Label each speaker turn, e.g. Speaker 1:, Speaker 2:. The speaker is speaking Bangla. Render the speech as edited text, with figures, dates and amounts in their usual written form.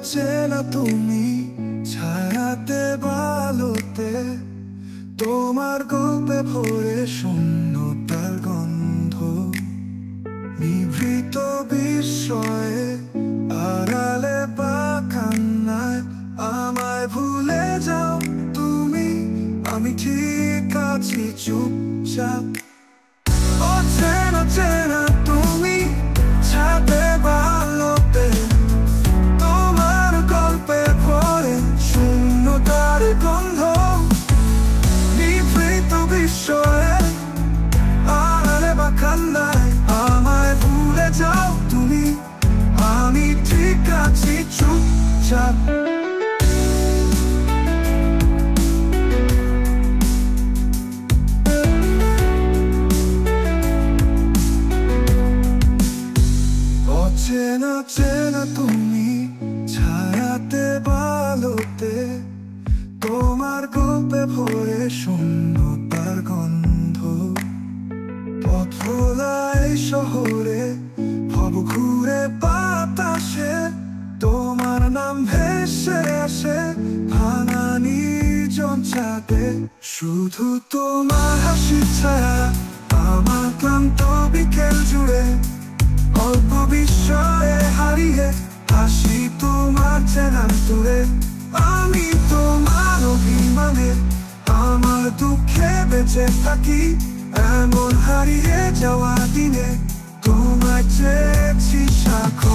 Speaker 1: চেনা তুমি ছায়াতে বালোতে, তোমার গল্পে ভরে শূন্যতার গন্ধ, নিভৃত বিস্ময়ে আড়ালে বা কান্নায় আমায় ভুলে যাও তুমি। আমি ঠিক আছি চুপচাপ। অচেনা চেনা তুমি ছায়াতে বালোতে, তোমার গল্পে ভরে শূন্যতার গন্ধ, নিভৃত বিস্ময়ে আড়ালে বা কান্নায় আমায় ভুলে যাও তুমি। আমি ঠিক আছি চুপচাপ। অচেনা চেনা তুমি ছায়াতে বালোতে, তোমার গল্পে ভরে শূন্যতার গন্ধ, পথ ভোলা এই শহরে ভব ঘুরে বাতাসে, তোমার নাম ভেসে আসে ভাঙা নির্জন ছাদে। শুধু তোমার হাসির ছায়া আমার ক্লান্ত বিকেল জুড়ে, অল্প বিস্ময়ে হারিয়ে হাসি তোমার চেনার দূরে। আমি তোমার অভিমানে আমার দুঃখে বেঁচে থাকি, এমন হারিয়ে যাওয়া দিনে তোমায় চেয়েছি সাক্ষ্য।